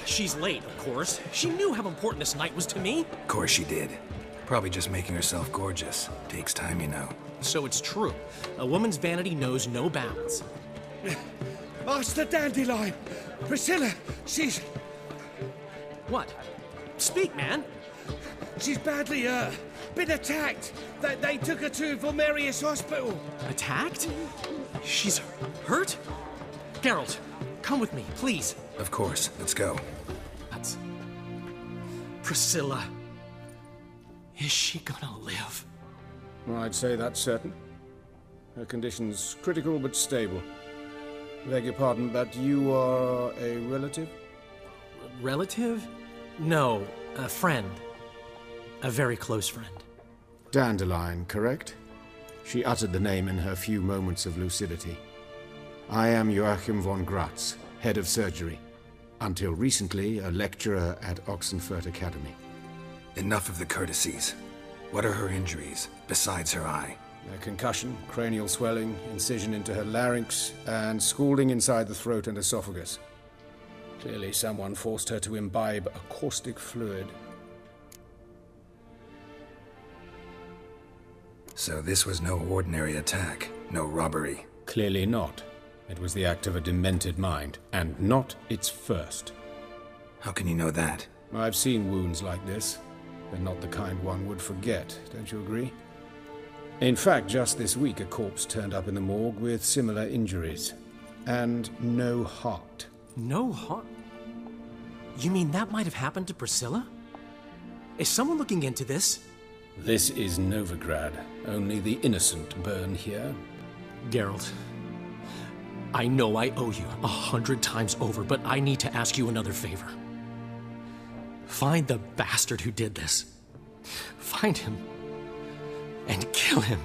She's late, of course. She knew how important this night was to me. Of course she did. Probably just making herself gorgeous. Takes time, you know. So it's true. A woman's vanity knows no bounds. Master Dandelion! Priscilla, she's... What? Speak, man. She's badly, been attacked. They took her to Vulmerius Hospital. Attacked? She's hurt? Geralt, come with me, please. Of course. Let's go. That's... Priscilla. Is she gonna live? I'd say that's certain. Her condition's critical but stable. Beg your pardon, but you are a relative? Relative? No, a friend. A very close friend. Dandelion, correct? She uttered the name in her few moments of lucidity. I am Joachim von Gratz, head of surgery. Until recently, a lecturer at Oxenfurt Academy. Enough of the courtesies. What are her injuries, besides her eye? A concussion, cranial swelling, incision into her larynx, and scalding inside the throat and esophagus. Clearly someone forced her to imbibe a caustic fluid. So this was no ordinary attack, no robbery. Clearly not. It was the act of a demented mind, and not its first. How can you know that? I've seen wounds like this. They're not the kind one would forget, don't you agree? In fact, just this week a corpse turned up in the morgue with similar injuries. And no heart. No heart? You mean that might have happened to Priscilla? Is someone looking into this? This is Novigrad. Only the innocent burn here. Geralt, I know I owe you 100 times over, but I need to ask you another favor. Find the bastard who did this. Find him. And kill him.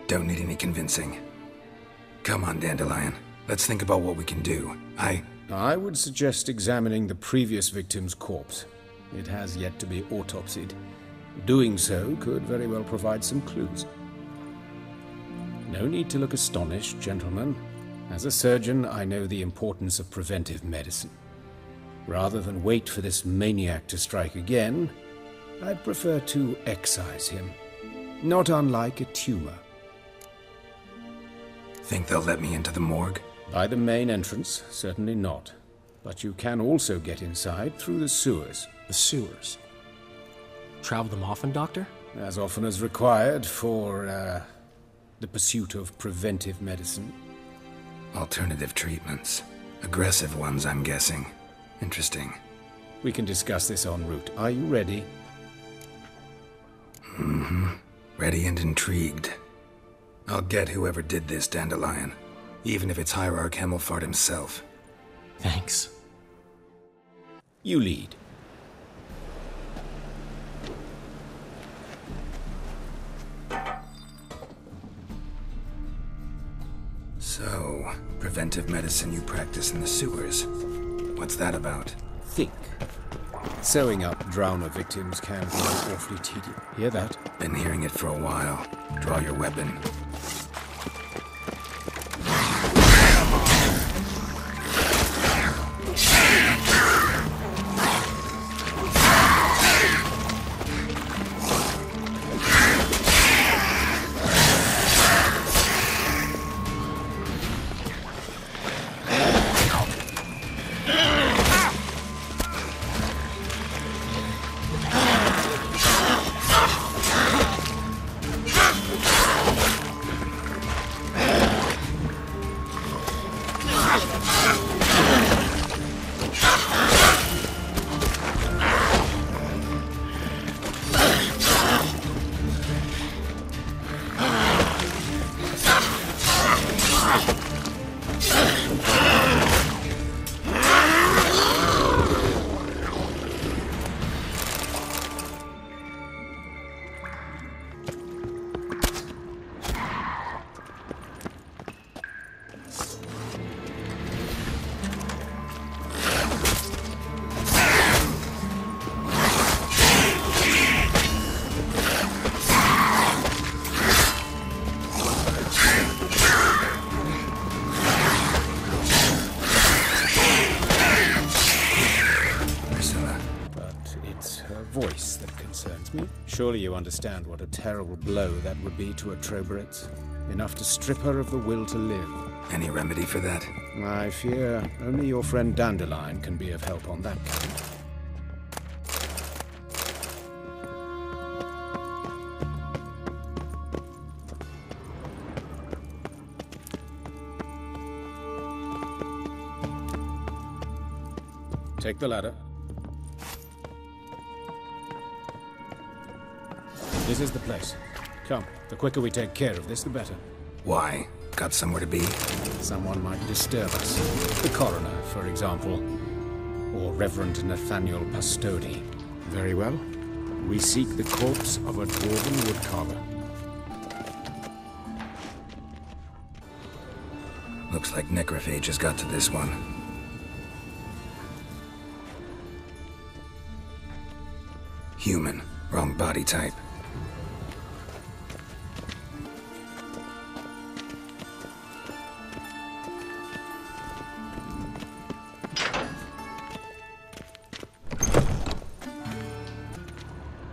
Don't need any convincing. Come on, Dandelion. Let's think about what we can do. I would suggest examining the previous victim's corpse. It has yet to be autopsied. Doing so could very well provide some clues. No need to look astonished, gentlemen. As a surgeon, I know the importance of preventive medicine. Rather than wait for this maniac to strike again, I'd prefer to excise him. Not unlike a tumor. Think they'll let me into the morgue? By the main entrance, certainly not. But you can also get inside through the sewers. The sewers? Travel them often, Doctor? As often as required for, the pursuit of preventive medicine. Alternative treatments. Aggressive ones, I'm guessing. Interesting. We can discuss this en route. Are you ready? Mm-hmm. Ready and intrigued. I'll get whoever did this, Dandelion. Even if it's Hierarch Hemmelfart himself. Thanks. You lead. So, preventive medicine you practice in the sewers. What's that about? Think. Sewing up drowner victims can be awfully tedious. Hear that? Been hearing it for a while. Draw your weapon. voice that concerns me. Surely you understand what a terrible blow that would be to a Troberet. Enough to strip her of the will to live. Any remedy for that? I fear only your friend Dandelion can be of help on that count. Take the ladder. This is the place. Come, the quicker we take care of this, the better. Why? Got somewhere to be? Someone might disturb us. The coroner, for example. Or Reverend Nathaniel Pastodi. Very well. We seek the corpse of a dwarven woodcarver. Looks like necrophage has got to this one. Human. Wrong body type.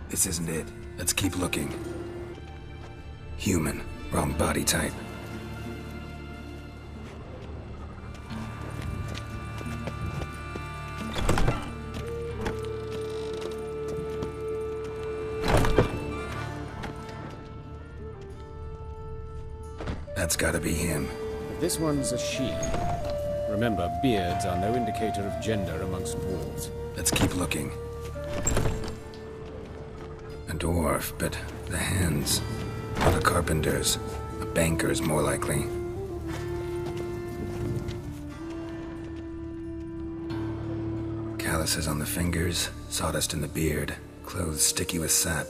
This isn't it. Let's keep looking. Human. Wrong body type. That's gotta be him. This one's a she. Remember, beards are no indicator of gender amongst dwarves. Let's keep looking. A dwarf, but the hands. Not a carpenter's. A banker's, more likely. Calluses on the fingers, sawdust in the beard, clothes sticky with sap.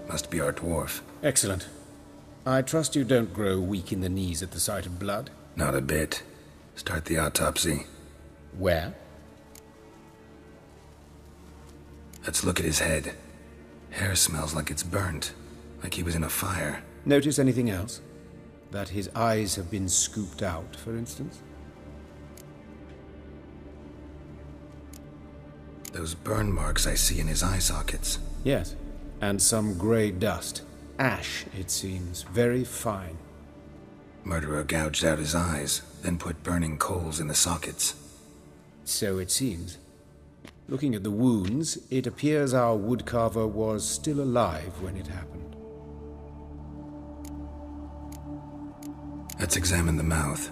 Must be our dwarf. Excellent. I trust you don't grow weak in the knees at the sight of blood? Not a bit. Start the autopsy. Where? Let's look at his head. Hair smells like it's burnt. Like he was in a fire. Notice anything else? That his eyes have been scooped out, for instance? Those burn marks I see in his eye sockets. Yes. And some grey dust. Ash, it seems. Very fine. Murderer gouged out his eyes, then put burning coals in the sockets. So it seems. Looking at the wounds, it appears our woodcarver was still alive when it happened. Let's examine the mouth.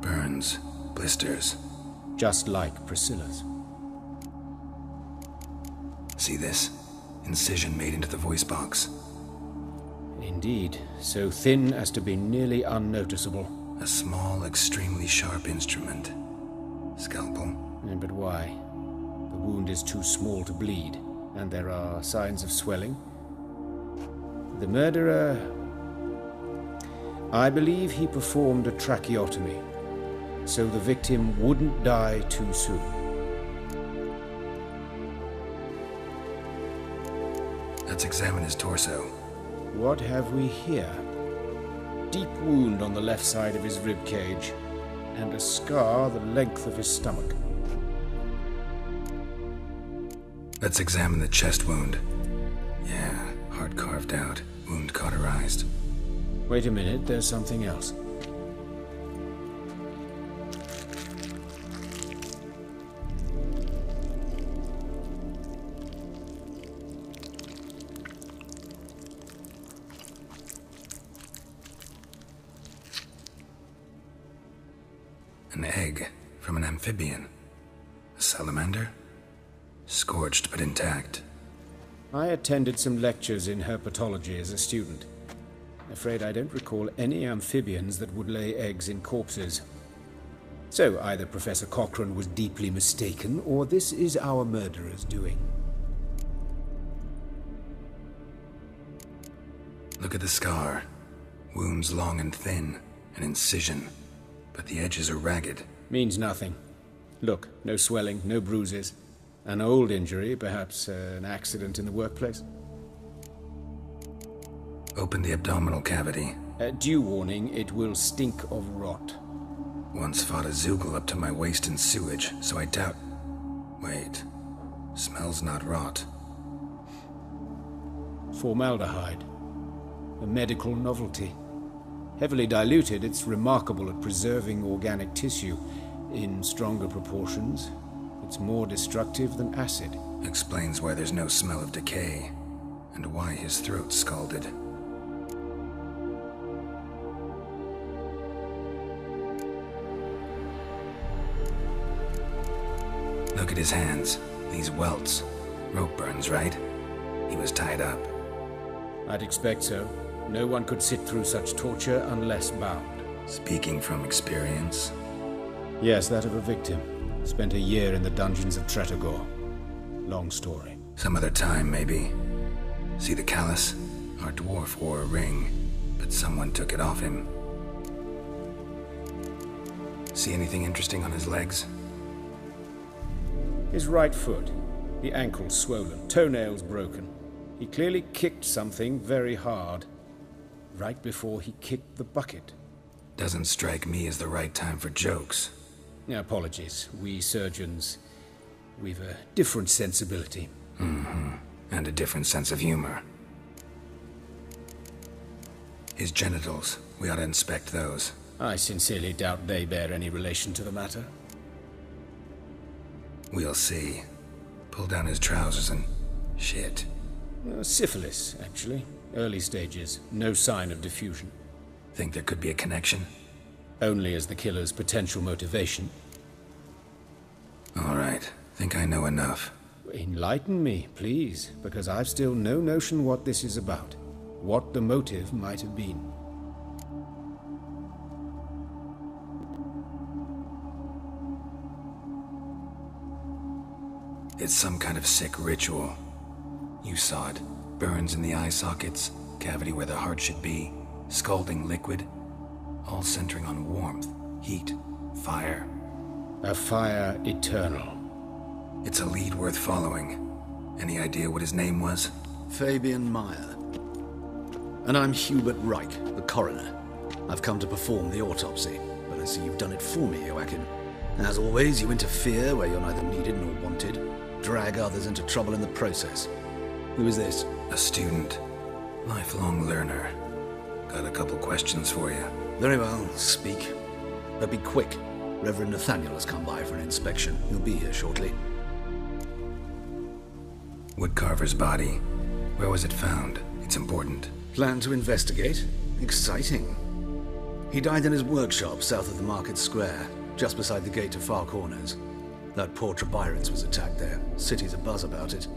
Burns, blisters. Just like Priscilla's. See this? Incision made into the voice box. Indeed, so thin as to be nearly unnoticeable. A small, extremely sharp instrument. Scalpel. But why? The wound is too small to bleed, and there are signs of swelling. The murderer... I believe he performed a tracheotomy, so the victim wouldn't die too soon. Let's examine his torso. What have we here? Deep wound on the left side of his rib cage, and a scar the length of his stomach. Let's examine the chest wound. Yeah, heart carved out, wound cauterized. Wait a minute, there's something else. An egg from an amphibian. A salamander? Scorched but intact. I attended some lectures in herpetology as a student. Afraid I don't recall any amphibians that would lay eggs in corpses. So either Professor Cochrane was deeply mistaken, or this is our murderer's doing. Look at the scar. Wounds long and thin. An incision. But the edges are ragged. Means nothing. Look, no swelling, no bruises. An old injury, perhaps an accident in the workplace. Open the abdominal cavity. Due warning, it will stink of rot. Once fought a Zoogle up to my waist in sewage, so I doubt... Wait. Smells not rot. Formaldehyde. A medical novelty. Heavily diluted, it's remarkable at preserving organic tissue. In stronger proportions, it's more destructive than acid. Explains why there's no smell of decay, and why his throat's scalded. Look at his hands. These welts. Rope burns, right? He was tied up. I'd expect so. No one could sit through such torture unless bound. Speaking from experience? Yes, that of a victim. Spent a year in the dungeons of Tretogor. Long story. Some other time, maybe. See the callus? Our dwarf wore a ring, but someone took it off him. See anything interesting on his legs? His right foot. The ankle swollen, toenails broken. He clearly kicked something very hard. Right before he kicked the bucket. Doesn't strike me as the right time for jokes. Apologies. We surgeons, we've a different sensibility. Mm-hmm. And a different sense of humor. His genitals. We ought to inspect those. I sincerely doubt they bear any relation to the matter. We'll see. Pull down his trousers and... shit. Syphilis, actually. Early stages. No sign of diffusion. Think there could be a connection? Only as the killer's potential motivation. All right. Think I know enough. Enlighten me, please, because I've still no notion what this is about. What the motive might have been. It's some kind of sick ritual. You saw it. Burns in the eye sockets, cavity where the heart should be, scalding liquid, all centering on warmth, heat, fire. A fire eternal. It's a lead worth following. Any idea what his name was? Fabian Meyer. And I'm Hubert Reich, the coroner. I've come to perform the autopsy, but I see you've done it for me, Joachim. As always, you interfere where you're neither needed nor wanted, drag others into trouble in the process. Who is this? A student. Lifelong learner. Got a couple questions for you. Very well, speak. But be quick. Reverend Nathaniel has come by for an inspection. He'll be here shortly. Woodcarver's body. Where was it found? It's important. Plan to investigate? Exciting. He died in his workshop south of the market square, just beside the gate to Far Corners. That poor Trebirans was attacked there. City's abuzz about it.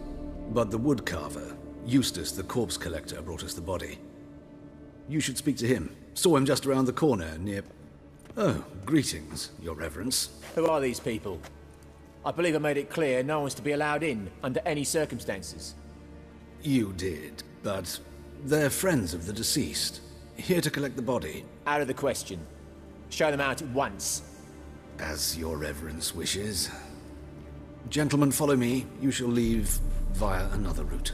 But the woodcarver, Eustace the corpse collector, brought us the body. You should speak to him. Saw him just around the corner near... Oh, greetings, your reverence. Who are these people? I believe I made it clear no one's to be allowed in under any circumstances. You did, but they're friends of the deceased. Here to collect the body. Out of the question. Show them out at once. As your reverence wishes. Gentlemen, follow me. You shall leave via another route.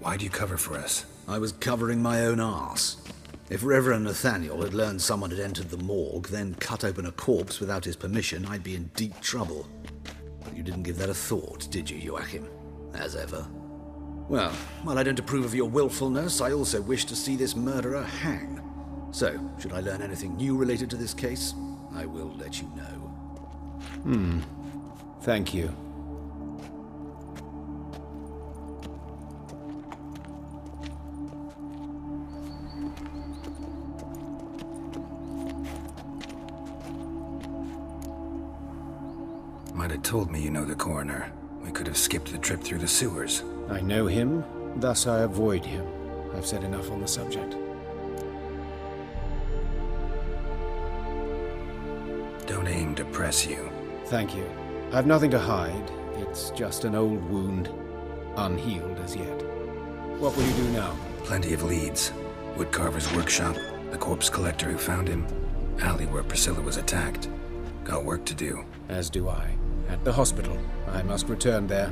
Why'd you cover for us? I was covering my own arse. If Reverend Nathaniel had learned someone had entered the morgue, then cut open a corpse without his permission, I'd be in deep trouble. You didn't give that a thought, did you, Joachim? As ever. Well, while I don't approve of your willfulness, I also wish to see this murderer hang. So, should I learn anything new related to this case, I will let you know. Thank you. Might have told me you know the coroner. We could have skipped the trip through the sewers. I know him, thus I avoid him. I've said enough on the subject. Don't aim to press you. Thank you. I've nothing to hide. It's just an old wound, unhealed as yet. What will you do now? Plenty of leads. Woodcarver's workshop, the corpse collector who found him, alley where Priscilla was attacked. Got work to do. As do I. At the hospital. I must return there.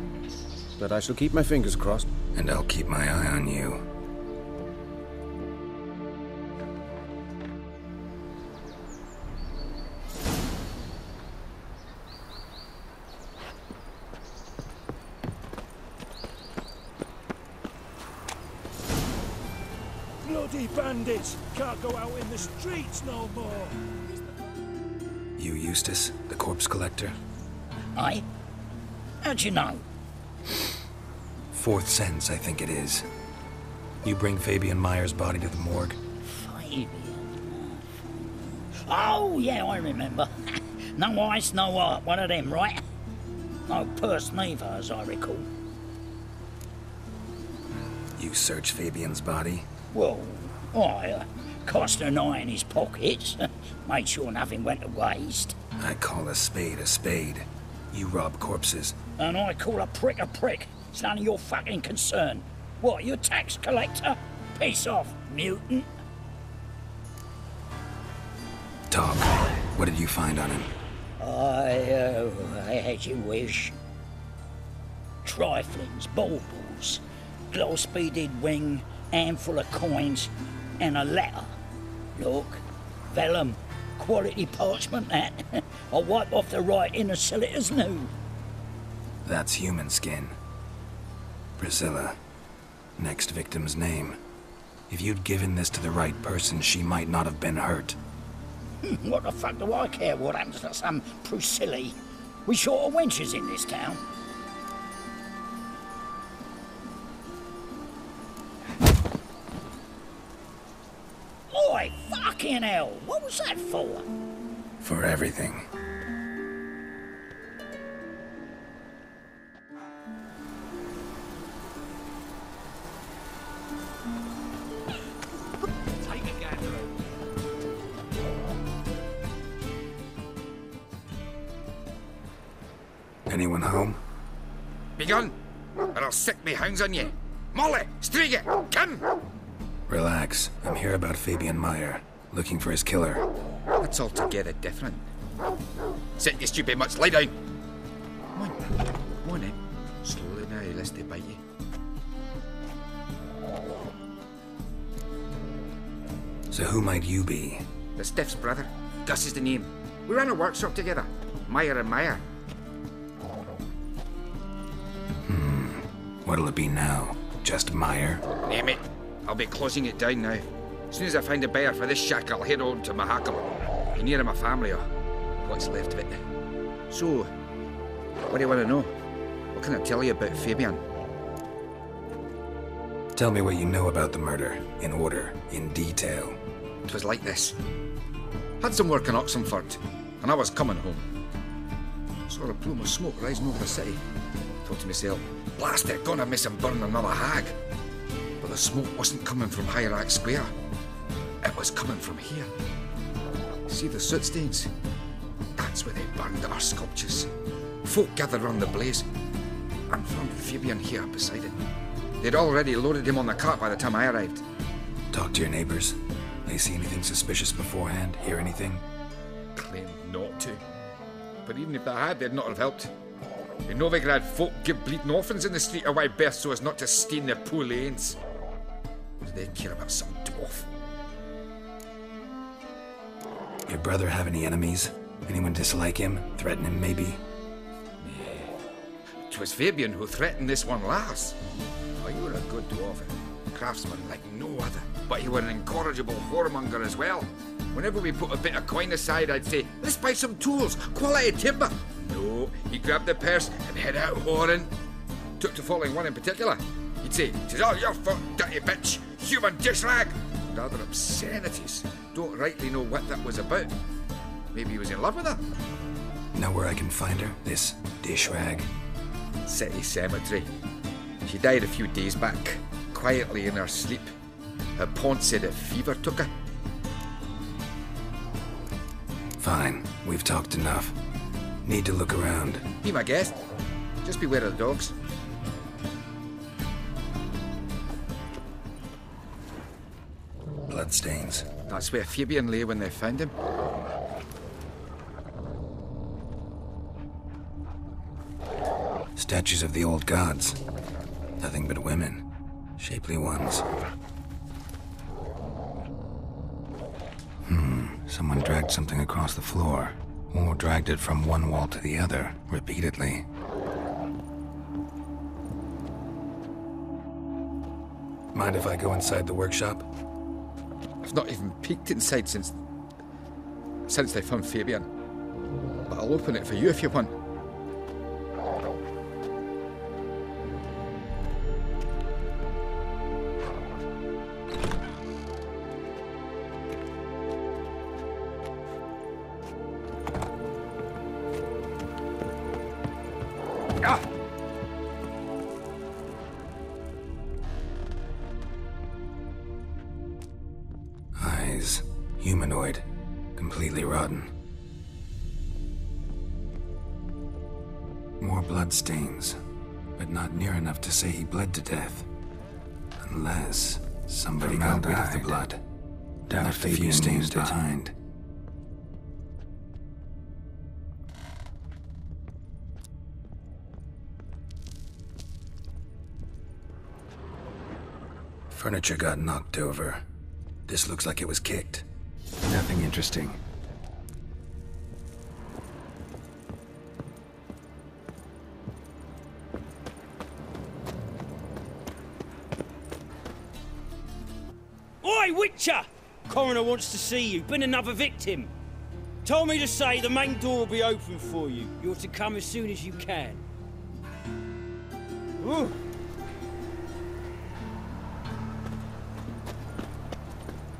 But I shall keep my fingers crossed. And I'll keep my eye on you. bloody bandits can't go out in the streets no more. You Eustace, the corpse collector? Aye? How'd you know? Fourth sense, I think it is. You bring Fabian Meyer's body to the morgue? Fabian. Oh, yeah, I remember. No eyes, no heart, one of them, right? No purse neither, as I recall. You search Fabian's body? Well, I cast an eye in his pockets, made sure nothing went to waste. I call a spade a spade. You rob corpses. And I call a prick a prick. It's none of your fucking concern. What, you a tax collector? Piss off, mutant. Talk. What did you find on him? As you wish. Triflings, baubles, gloss-beaded ring, handful of coins, and a letter. Look, vellum, quality parchment that. I'll wipe off the writing and sell it as new. That's human skin. Priscilla. Next victim's name. If you'd given this to the right person, she might not have been hurt. What the fuck do I care what happens to some Priscilla? We short of wenches in this town. Oi, fucking hell! What was that for? For everything. Anyone home? Begun, or I'll sick me hounds on you. Molly, Striga, come! Relax. I'm here about Fabian Meyer, looking for his killer. That's altogether different. Sit, you stupid mutts, lie down. Come on then. Slowly now, lest they bite you. So who might you be? The Stiff's brother. Gus is the name. We ran a workshop together. Meyer and Meyer. What'll it be now? Just Meyer? Name it. I'll be closing it down now. As soon as I find a buyer for this shack, I'll head on to Mahakam. Be near my family, or what's left of it. So, what do you want to know? What can I tell you about Fabian? Tell me what you know about the murder, in order, in detail. It was like this. Had some work in Oxenford, and I was coming home. Saw a plume of smoke rising over the city. Thought to myself, blast it, gonna miss him burn another hag. But the smoke wasn't coming from Hierarch Square. It was coming from here. See the soot stains? That's where they burned our sculptures. Folk gathered round the blaze, and found Fabian here beside it. They'd already loaded him on the cart by the time I arrived. Talk to your neighbors. They see anything suspicious beforehand? Hear anything? Claimed not to. But even if they had, they'd not have helped. In Novigrad, folk give bleeding orphans in the street a wide berth so as not to stain their poor lanes. Do they care about some dwarf? Your brother have any enemies? Anyone dislike him? Threaten him, maybe? 'Twas Fabian who threatened this one last. Oh, you were a good dwarf, craftsman like no other. But you were an incorrigible whoremonger as well. Whenever we put a bit of coin aside, I'd say, let's buy some tools, quality timber. No, he grabbed the purse and head out whoring. Took to following one in particular. He'd say, "'Tis all your fault, dirty bitch, human dish rag." And other obscenities. Don't rightly know what that was about. Maybe he was in love with her. Know where I can find her? This dish rag? City cemetery. She died a few days back, quietly in her sleep. Her pont said a fever took her. Fine, we've talked enough. Need to look around. Be my guest. Just beware of the dogs. Bloodstains. That's where Fabian lay when they found him. Statues of the old gods. Nothing but women. Shapely ones. Someone dragged something across the floor. Or dragged it from one wall to the other, repeatedly. Mind if I go inside the workshop? I've not even peeked inside since they found Fabian. But I'll open it for you if you want. Eyes. Humanoid. Completely rotten. More bloodstains, but not near enough to say he bled to death. Unless somebody got rid of the blood. Left a few stains behind. Furniture got knocked over. This looks like it was kicked. Nothing interesting. Oi, Witcher! Coroner wants to see you. Been another victim. Told me to say the main door will be open for you. You're to come as soon as you can. Ooh.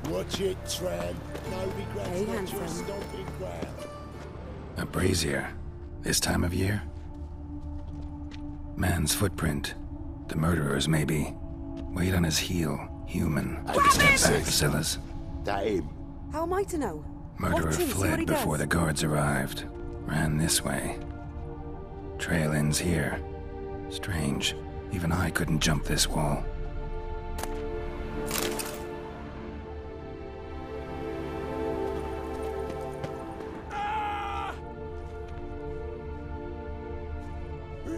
Watch it, tramp. No regrets, not your stomping ground. A brazier. This time of year? Man's footprint. The murderer's maybe. Weight on his heel. Human. Took a step back, Silas. That him. How am I to know? Murderer Watch him, see what fled he before does. the guards arrived. Ran this way. Trail ends here. Strange. Even I couldn't jump this wall.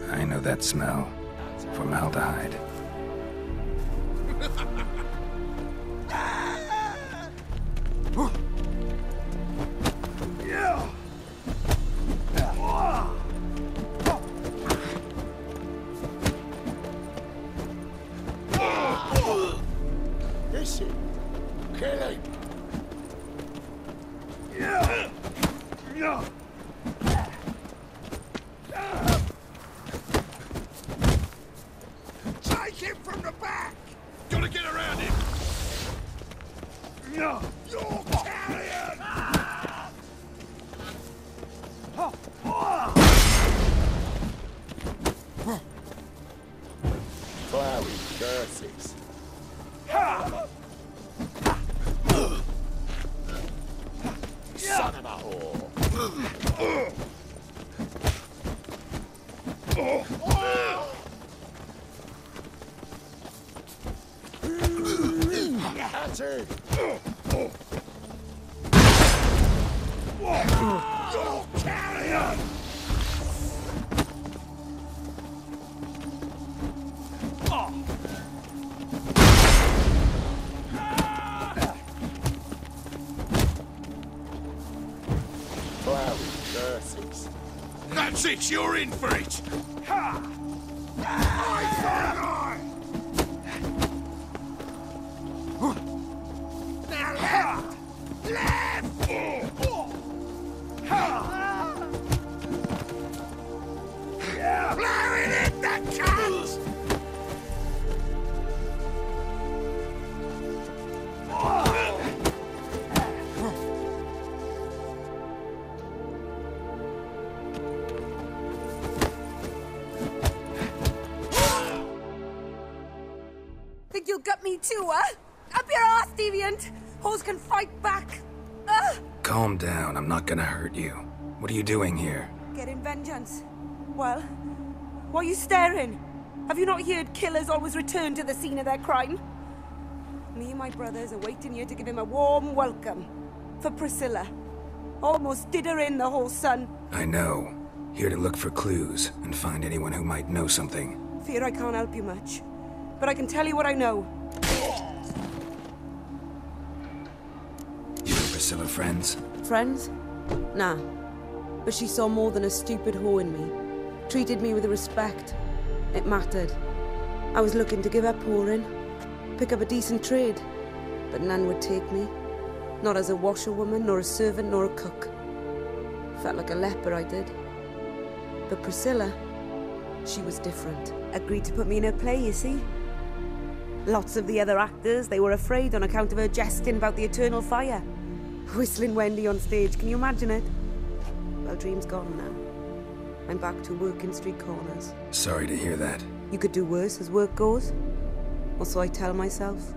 I know that smell. Formaldehyde. Listen, kill him. Take him from the back. Gotta get around him. You're carrion. Cloudy curses. Son of a whore. That's it. You're carrion. Cloudy curses. That's it, you're in for it! Ha! Eye for an eye! Now left! Left! Blow it in the cunt! Think you'll gut me too, huh? Up your ass, deviant! Hoes can fight back! Calm down, I'm not gonna hurt you. What are you doing here? Getting vengeance. Well, why are you staring? Have you not heard killers always return to the scene of their crime? Me and my brothers are waiting here to give him a warm welcome. For Priscilla. Almost did her in, the whole son. I know. Here to look for clues and find anyone who might know something. Fear I can't help you much. But I can tell you what I know. You and Priscilla friends? Friends? Nah. But she saw more than a stupid whore in me. Treated me with respect. It mattered. I was looking to give her pouring. Pick up a decent trade. But none would take me. Not as a washerwoman, nor a servant, nor a cook. Felt like a leper, I did. But Priscilla, she was different. Agreed to put me in her play, you see. Lots of the other actors, they were afraid on account of her jesting about the eternal fire. Whistling Wendy on stage, can you imagine it? Well, dream's gone now. I'm back to working street corners. Sorry to hear that. You could do worse as work goes. Or so I tell myself.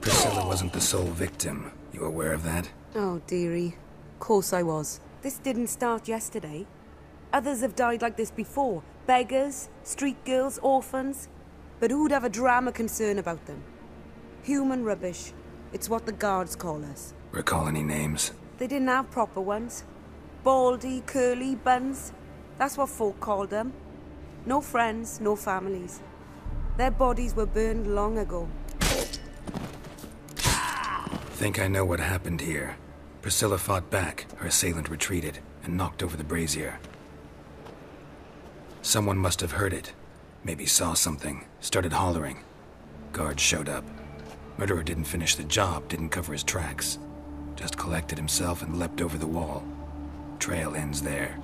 Priscilla wasn't the sole victim. You aware of that? Oh, dearie. Of course I was. This didn't start yesterday. Others have died like this before. Beggars, street girls, orphans. But who'd have a drama concern about them? Human rubbish. It's what the guards call us. Recall any names? They didn't have proper ones. Baldy, curly, buns. That's what folk called them. No friends, no families. Their bodies were burned long ago. Think I know what happened here. Priscilla fought back, her assailant retreated, and knocked over the brazier. Someone must have heard it. Maybe saw something, started hollering. Guards showed up. Murderer didn't finish the job, didn't cover his tracks. Just collected himself and leapt over the wall. Trail ends there.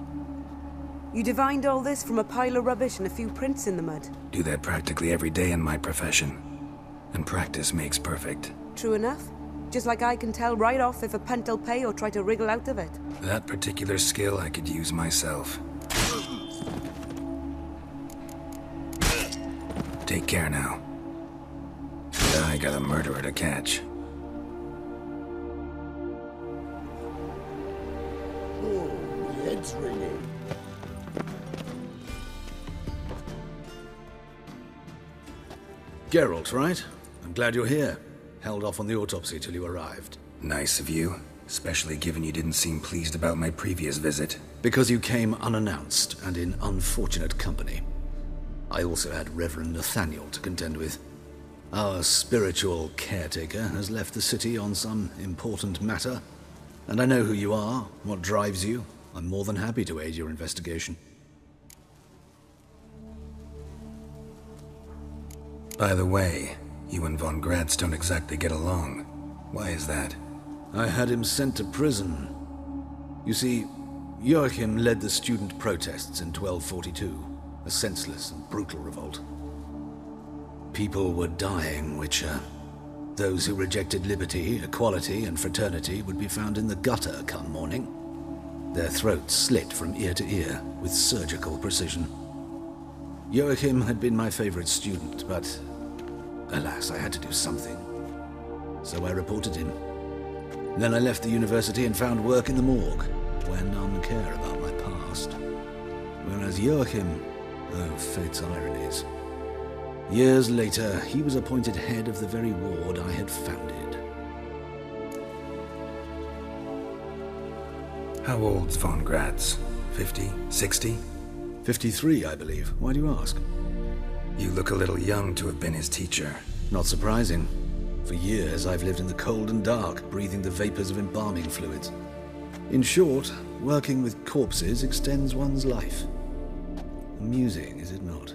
You divined all this from a pile of rubbish and a few prints in the mud. Do that practically every day in my profession. And practice makes perfect. True enough. Just like I can tell right off if a punt'll pay or try to wriggle out of it. That particular skill I could use myself. Take care now. I got a murderer to catch. Oh, my head's ringing. Geralt, right? I'm glad you're here. Held off on the autopsy till you arrived. Nice of you, especially given you didn't seem pleased about my previous visit. Because you came unannounced and in unfortunate company. I also had Reverend Nathaniel to contend with. Our spiritual caretaker has left the city on some important matter, and I know who you are, what drives you. I'm more than happy to aid your investigation. By the way, you and Von Gratz don't exactly get along. Why is that? I had him sent to prison. You see, Joachim led the student protests in 1242, a senseless and brutal revolt. People were dying, Witcher. Those who rejected liberty, equality, and fraternity would be found in the gutter come morning. Their throats slit from ear to ear with surgical precision. Joachim had been my favorite student, but alas, I had to do something. So I reported him. Then I left the university and found work in the morgue, where none care about my past. Whereas Joachim, oh, fate's ironies. Years later, he was appointed head of the very ward I had founded. How old's Von Gratz? 50? 60? 53, I believe. Why do you ask? You look a little young to have been his teacher. Not surprising. For years, I've lived in the cold and dark, breathing the vapors of embalming fluids. In short, working with corpses extends one's life. Amusing, is it not?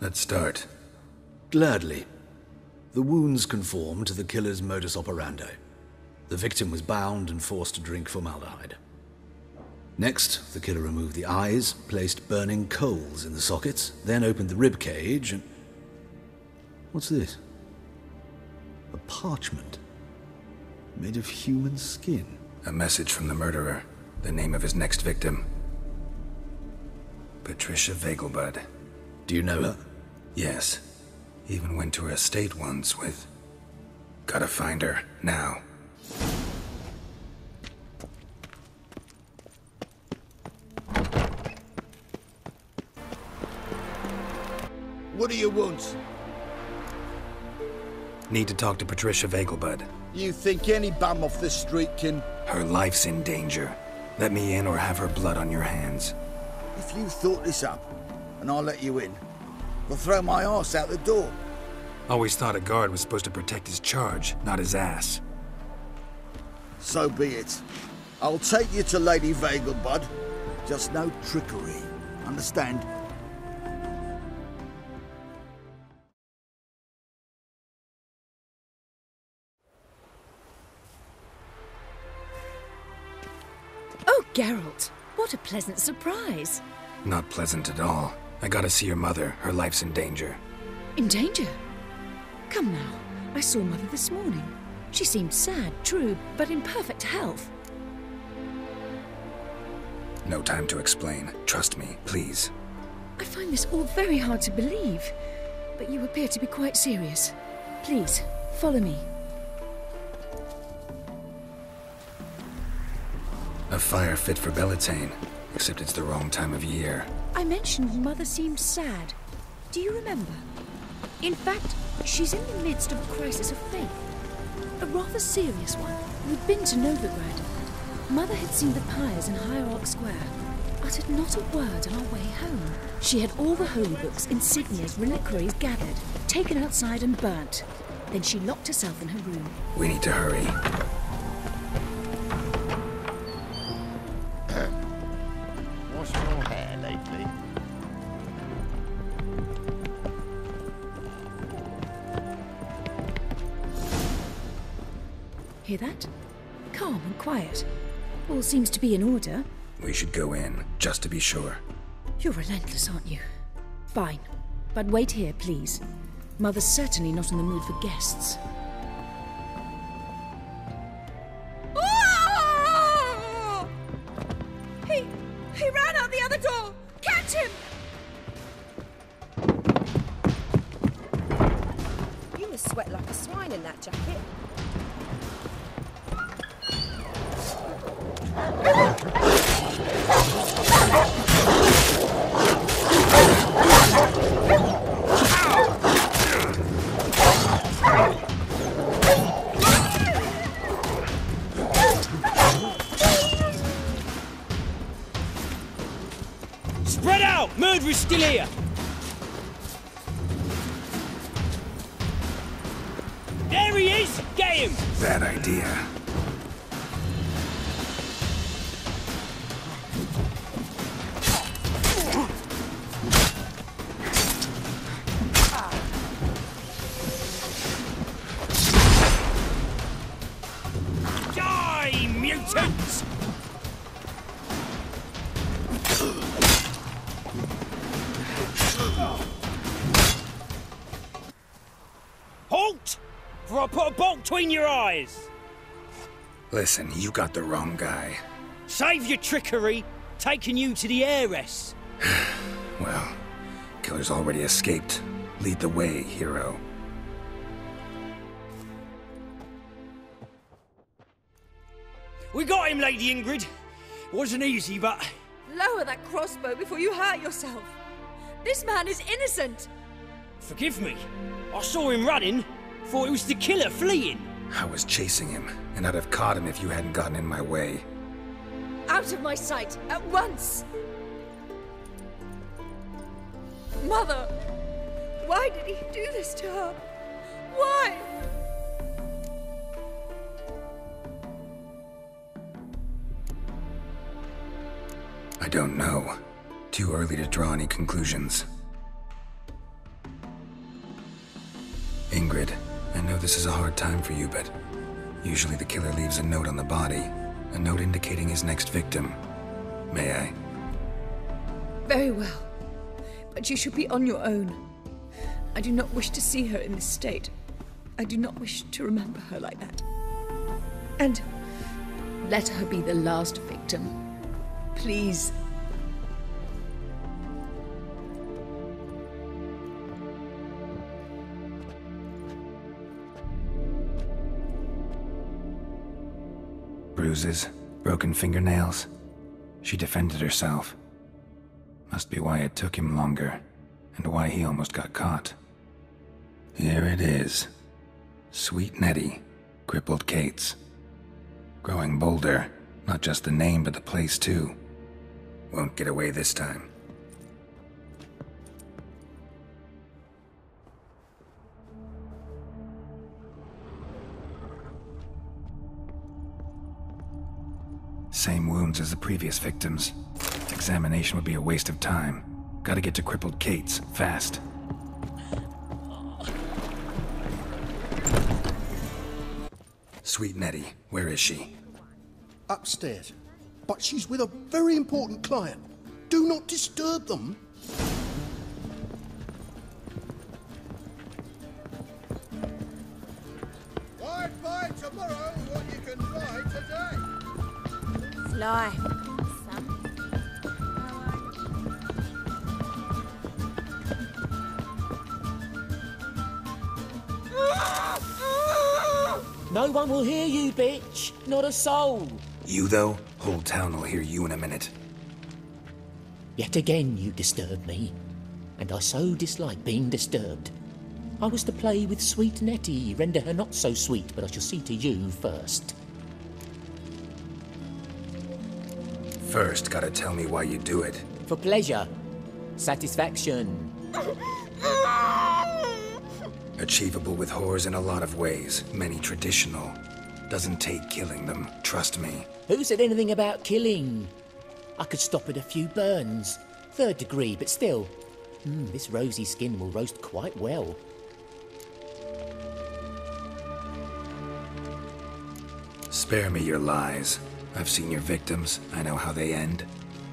Let's start. Gladly. The wounds conform to the killer's modus operandi. The victim was bound and forced to drink formaldehyde. Next, the killer removed the eyes, placed burning coals in the sockets, then opened the rib cage and... What's this? A parchment. Made of human skin. A message from the murderer. The name of his next victim. Patricia Vegelbud. Do you know her? Yes. Even went to her estate once with... Gotta find her, now. What do you want? Need to talk to Patricia Vegelbud. You think any bum off the street can... Her life's in danger. Let me in or have her blood on your hands. If you thought this up, and I'll let you in, I'll throw my arse out the door. Always thought a guard was supposed to protect his charge, not his ass. So be it. I'll take you to Lady Vegelbud. Just no trickery. Understand? Geralt, what a pleasant surprise. Not pleasant at all. I gotta see your mother. Her life's in danger. In danger? Come now, I saw Mother this morning. She seemed sad, true, but in perfect health. No time to explain. Trust me, please. I find this all very hard to believe, but you appear to be quite serious. Please, follow me. A fire fit for Bellatane, except it's the wrong time of year. I mentioned Mother seemed sad. Do you remember? In fact, she's in the midst of a crisis of faith. A rather serious one. We'd been to Novigrad. Mother had seen the pyres in Hierarch Square, uttered not a word on our way home. She had all the holy books, insignias, reliquaries gathered, taken outside and burnt. Then she locked herself in her room. We need to hurry. Washed your hair lately? Hear that? Calm and quiet. All seems to be in order. We should go in, just to be sure. You're relentless, aren't you? Fine. But wait here, please. Mother's certainly not in the mood for guests. Oh! He ran out the other door! Catch him! You must sweat like a swine in that jacket. Spread out! Murderer's still here! There he is! Get him! Bad idea. Die, mutants! Halt! For I put a bolt between your eyes! Listen, you got the wrong guy. Save your trickery, taking you to the heiress. Well, killer's already escaped. Lead the way, hero. We got him, Lady Ingrid. Wasn't easy, but... Lower that crossbow before you hurt yourself. This man is innocent. Forgive me. I saw him running. Thought it was the killer fleeing. I was chasing him, and I'd have caught him if you hadn't gotten in my way. Out of my sight, at once! Mother! Why did he do this to her? Why? I don't know. Too early to draw any conclusions. Ingrid, I know this is a hard time for you, but usually the killer leaves a note on the body. A note indicating his next victim. May I? Very well. But you should be on your own. I do not wish to see her in this state. I do not wish to remember her like that. And let her be the last victim. Please. Bruises, broken fingernails. She defended herself. Must be why it took him longer, and why he almost got caught. Here it is. Sweet Nettie, crippled Kate's. Growing bolder, not just the name but the place too. Won't get away this time. Same wounds as the previous victims. Examination would be a waste of time. Gotta get to crippled Kate's, fast. Sweet Nettie, where is she? Upstairs. but she's with a very important client. Do not disturb them. Buy tomorrow what you can buy today. Fly. No one will hear you, bitch. Not a soul. You, though? Whole town will hear you in a minute. Yet again you disturb me, and I so dislike being disturbed. I was to play with sweet Nettie, render her not so sweet, but I shall see to you first. First, gotta tell me why you do it. For pleasure. Satisfaction. Achievable with whores in a lot of ways, many traditional. Doesn't take killing them, trust me. Who said anything about killing? I could stop at a few burns. 3rd degree, but still. This rosy skin will roast quite well. Spare me your lies. I've seen your victims. I know how they end.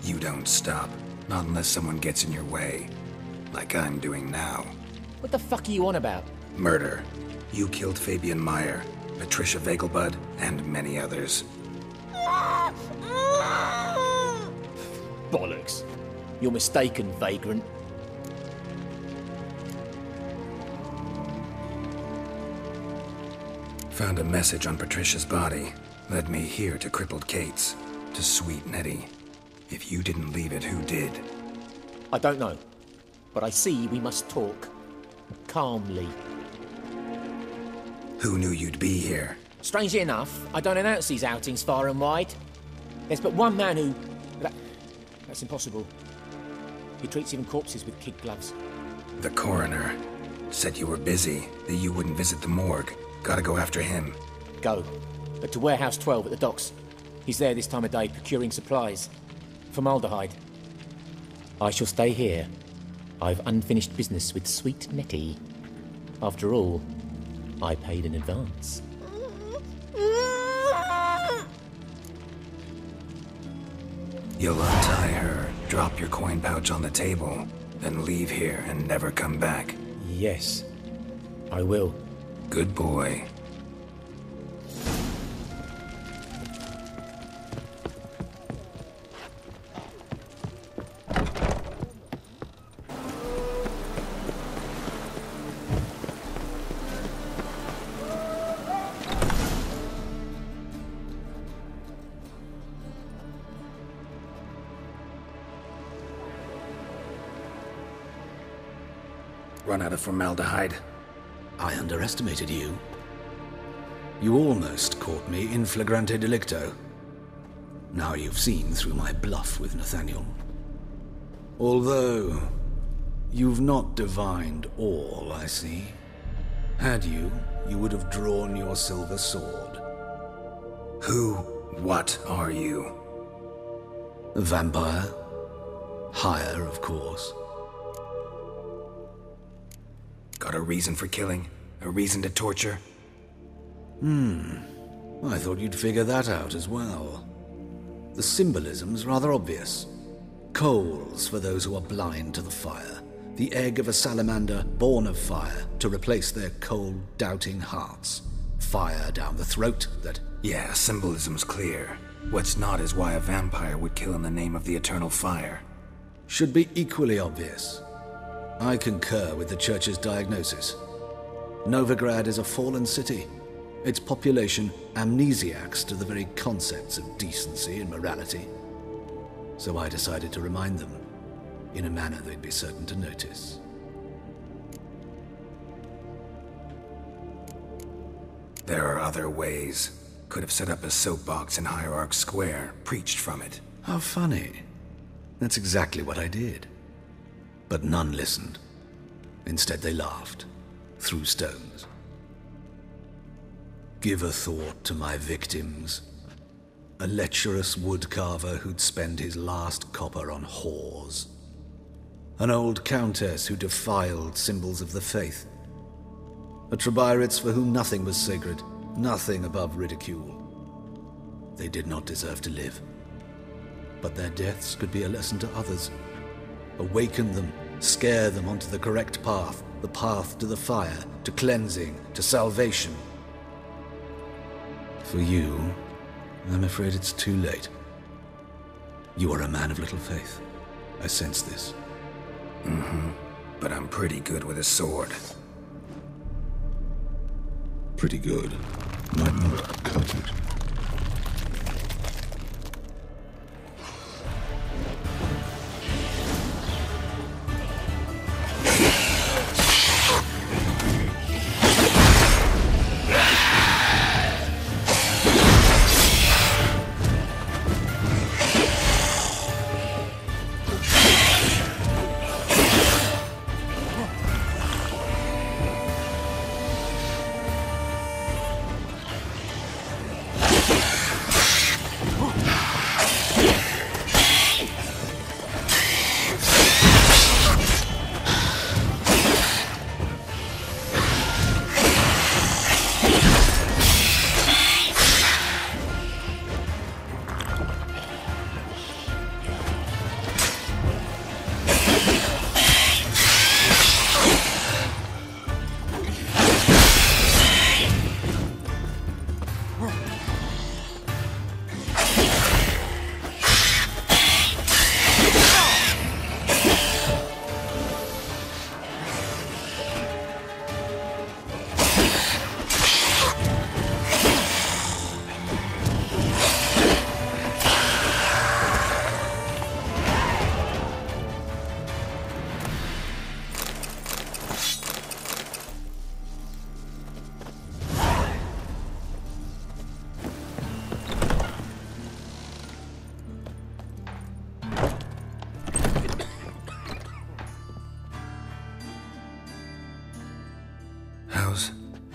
You don't stop. Not unless someone gets in your way. Like I'm doing now. What the fuck are you on about? Murder. You killed Fabian Meyer, Patricia Vegelbud, and many others. Bollocks. You're mistaken, vagrant. Found a message on Patricia's body. Led me here to crippled Kate's. To sweet Nettie. If you didn't leave it, who did? I don't know. But I see we must talk. Calmly. Who knew you'd be here? Strangely enough, I don't announce these outings far and wide. There's but one man who... That's impossible. He treats even corpses with kid gloves. The coroner. Said you were busy, that you wouldn't visit the morgue. Gotta go after him. Go. But to Warehouse 12 at the docks. He's there this time of day procuring supplies. Formaldehyde. I shall stay here. I've unfinished business with sweet Nettie. After all, I paid in advance. You'll untie her, drop your coin pouch on the table, then leave here and never come back. Yes, I will. Good boy. Run out of formaldehyde. I underestimated you. You almost caught me in flagrante delicto. Now you've seen through my bluff with Nathaniel. Although, you've not divined all, I see. Had you, you would have drawn your silver sword. Who, what are you? A vampire. Higher, of course. Got a reason for killing? A reason to torture? I thought you'd figure that out as well. The symbolism's rather obvious. Coals for those who are blind to the fire. The egg of a salamander born of fire to replace their cold, doubting hearts. Fire down the throat that... Yeah, symbolism's clear. What's not is why a vampire would kill in the name of the eternal fire. Should be equally obvious. I concur with the Church's diagnosis. Novigrad is a fallen city. Its population amnesiacs to the very concepts of decency and morality. So I decided to remind them, in a manner they'd be certain to notice. There are other ways. Could have set up a soapbox in Hierarch Square, preached from it. How funny. That's exactly what I did. But none listened. Instead they laughed, threw stones. Give a thought to my victims. A lecherous woodcarver who'd spend his last copper on whores. An old countess who defiled symbols of the faith. A Trebirates for whom nothing was sacred, nothing above ridicule. They did not deserve to live. but their deaths could be a lesson to others. Awaken them, scare them onto the correct path, the path to the fire, to cleansing, to salvation. For you, I'm afraid it's too late. You are a man of little faith. I sense this. But I'm pretty good with a sword. Pretty good. Might not cut it.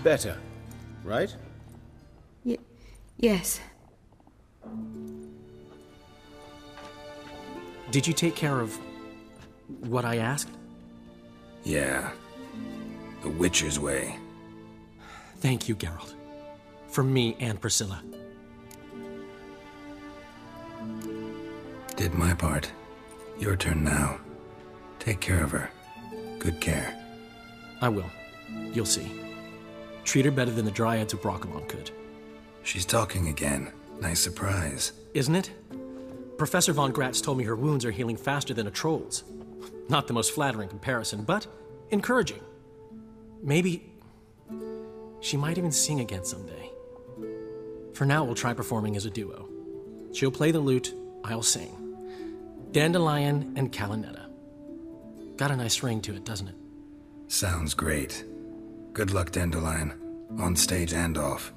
Better, right? Yes. Did you take care of what I asked? Yeah. The Witcher's way. Thank you, Geralt. From me and Priscilla. Did my part. Your turn now. Take care of her. Good care. I will. You'll see. Treat her better than the Dryads of Broccolon could. She's talking again. Nice surprise. Isn't it? Professor von Gratz told me her wounds are healing faster than a troll's. Not the most flattering comparison, but encouraging. Maybe she might even sing again someday. For now, we'll try performing as a duo. She'll play the lute, I'll sing. Dandelion and Calinetta. Got a nice ring to it, doesn't it? Sounds great. Good luck, Dandelion. On stage and off.